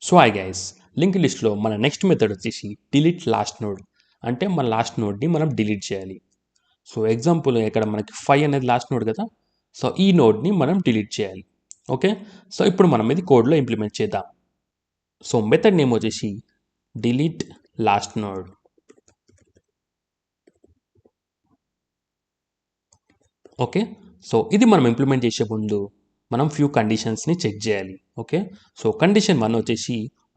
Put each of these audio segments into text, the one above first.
So I guys link లిస్ట్లో మన next method వచ్చేసి డిలీట్ లాస్ట్ నోడ్. అంటే మన లాస్ట్ నోడ్ని మనం డిలీట్ చేయాలి. సో ఎగ్జాంపుల్ ఇక్కడ మనకి 5 అనేది లాస్ట్ నోడ్ కదా. సో ఈ నోడ్ని మనం డిలీట్ చేయాలి. ఓకే, సో ఇప్పుడు మనం ఇది కోడ్లో ఇంప్లిమెంట్ చేద్దాం. సో మెథడ్ నేమ్ వచ్చేసి delete last node. Okay, so ఇది మనం ఇంప్లిమెంట్ చేసే ముందు మనం ఫ్యూ కండిషన్స్ని చెక్ చేయాలి. ఓకే, సో కండిషన్ 1 వచ్చేసి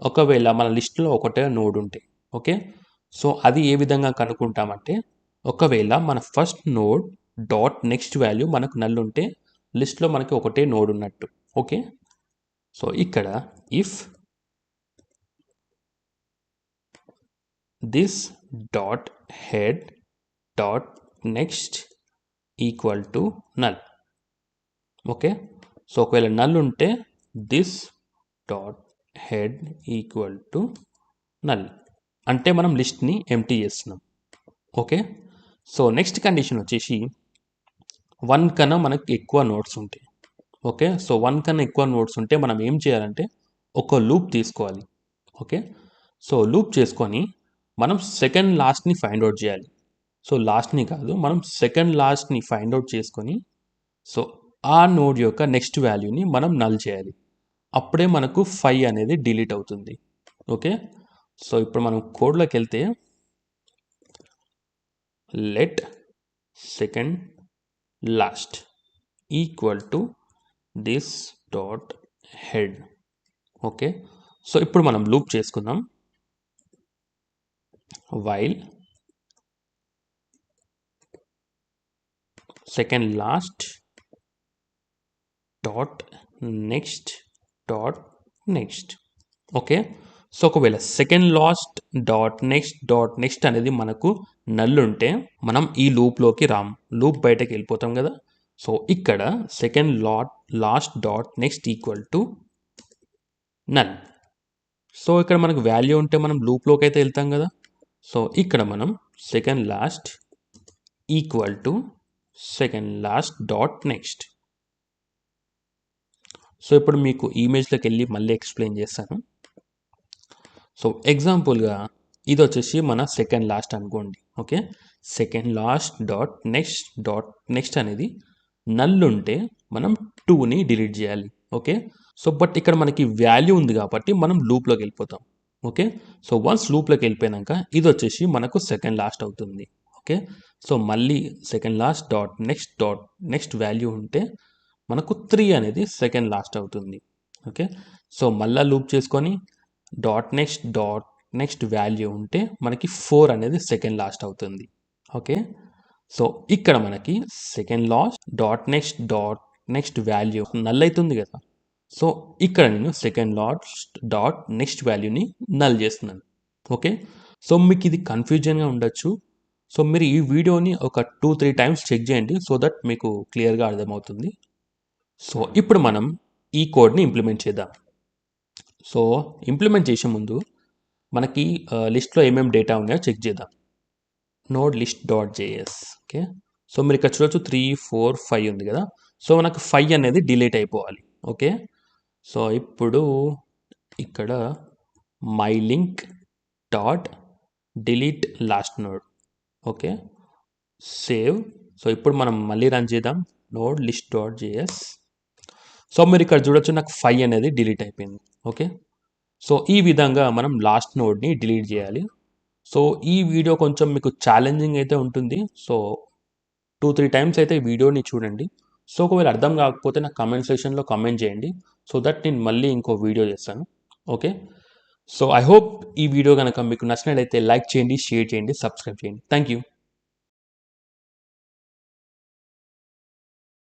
ఒకవేళ మన లిస్ట్లో ఒకటే నోడ్ ఉంటే, ఓకే, సో అది ఏ విధంగా కనుక్కుంటామంటే ఒకవేళ మన first node dot next value మనకు నల్ ఉంటే లిస్ట్లో మనకి ఒకటే నోడ్ ఉన్నట్టు. ఓకే, సో ఇక్కడ if this dot head dot next equal to null. Okay, so ఒకవేళ నల్ ఉంటే this dot head equal to null అంటే మనం లిస్ట్ని ఎంప్టీ చేస్తున్నాం. ఓకే, సో నెక్స్ట్ కండిషన్ వచ్చేసి 1 కన్నా మనకి ఎక్కువ నోట్స్ ఉంటాయి. ఓకే, సో 1 కన్నా ఎక్కువ నోట్స్ ఉంటే మనం ఏం చేయాలంటే ఒక లూప్ తీసుకోవాలి. ఓకే, సో లూప్ చేసుకొని మనం సెకండ్ లాస్ట్ని ఫైండ్ అవుట్ చేయాలి. సో లాస్ట్ని కాదు, మనం సెకండ్ లాస్ట్ని ఫైండ్ అవుట్ చేసుకొని సో ఆ నోడ్ యొక్క నెక్స్ట్ వాల్యూని మనం నల్ చేయాలి. అప్పుడే మనకు 5 అనేది డిలీట్ అవుతుంది. ఓకే, సో ఇప్పుడు మనం కోడ్లోకి వెళ్తే let second last equal to this dot head. Okay, so ఇప్పుడు మనం లూప్ చేసుకుందాం. While second last dot next dot next. Okay, so ఒకవేళ సెకండ్ లాస్ట్ డాట్ నెక్స్ట్ అనేది మనకు నల్ ఉంటే మనం ఈ లూప్లోకి రాము, లూప్ బయటకి వెళ్ళిపోతాం కదా. సో ఇక్కడ second last dot next equal to null. So ఇక్కడ మనకు వాల్యూ ఉంటే మనం లూప్లోకి అయితే వెళ్తాం కదా. సో ఇక్కడ మనం second last equal to second last dot next. So ఇప్పుడు మీకు ఇమేజ్లోకి వెళ్ళి మళ్ళీ ఎక్స్ప్లెయిన్ చేస్తాను. సో ఎగ్జాంపుల్గా ఇది వచ్చేసి మన సెకండ్ లాస్ట్ అనుకోండి. Okay, second last dot next అనేది నల్ ఉంటే మనం 2ని డిలీట్ చేయాలి. ఓకే, సో బట్ ఇక్కడ మనకి వాల్యూ ఉంది కాబట్టి మనం లూప్లోకి వెళ్ళిపోతాం. ఓకే, సో వన్స్ లూప్లోకి వెళ్ళిపోయాక ఇది వచ్చేసి మనకు సెకండ్ లాస్ట్ అవుతుంది. ఓకే, సో మళ్ళీ second last dot next value ఉంటే మనకు 3 అనేది సెకండ్ లాస్ట్ అవుతుంది. ఓకే, సో మళ్ళీ లూప్ చేసుకొని డాట్ నెక్స్ట్ వాల్యూ ఉంటే మనకి 4 అనేది సెకండ్ లాస్ట్ అవుతుంది. ఓకే, సో ఇక్కడ మనకి second last dot next value null అవుతుంది కదా. సో ఇక్కడ నేను సెకండ్ లాస్ట్ డాట్ నెక్స్ట్ వాల్యూని నల్ చేస్తున్నాను. ఓకే, సో మీకు ఇది కన్ఫ్యూజన్గా ఉండొచ్చు. సో మీరు ఈ వీడియోని ఒక 2-3 టైమ్స్ చెక్ చేయండి సో దట్ మీకు క్లియర్గా అర్థమవుతుంది. సో ఇప్పుడు మనం ఈ కోడ్ని ఇంప్లిమెంట్ చేద్దాం. సో ఇంప్లిమెంట్ చేసే ముందు మనకి లిస్ట్లో ఏమేమి డేటా ఉన్నాయో చెక్ చేద్దాం. Node list dot JS. Okay, so మీరు ఇక్కడ చూడొచ్చు 3, 4, 5 ఉంది కదా. సో మనకు 5 అనేది డిలీట్ అయిపోవాలి. ఓకే, సో ఇప్పుడు ఇక్కడ my link dot delete last node. Okay, save. So ఇప్పుడు మనం మళ్ళీ రన్ చేద్దాం. Node list dot JS. So మీరు ఇక్కడ చూడొచ్చు నాకు 5 అనేది డిలీట్ అయిపోయింది. ఓకే, సో ఈ విధంగా మనం లాస్ట్ నోడ్ని డిలీట్ చేయాలి. సో ఈ వీడియో కొంచెం మీకు ఛాలెంజింగ్ అయితే ఉంటుంది. సో 2-3 టైమ్స్ అయితే ఈ వీడియోని చూడండి. సో ఒకవేళ అర్థం కాకపోతే నాకు కమెంట్ సెక్షన్లో కమెంట్ చేయండి సో దట్ నేను మళ్ళీ ఇంకో వీడియో చేస్తాను. ఓకే, సో ఐ హోప్ ఈ వీడియో కనుక మీకు నచ్చినట్లయితే లైక్ చేయండి, షేర్ చేయండి, సబ్స్క్రైబ్ చేయండి. Thank you.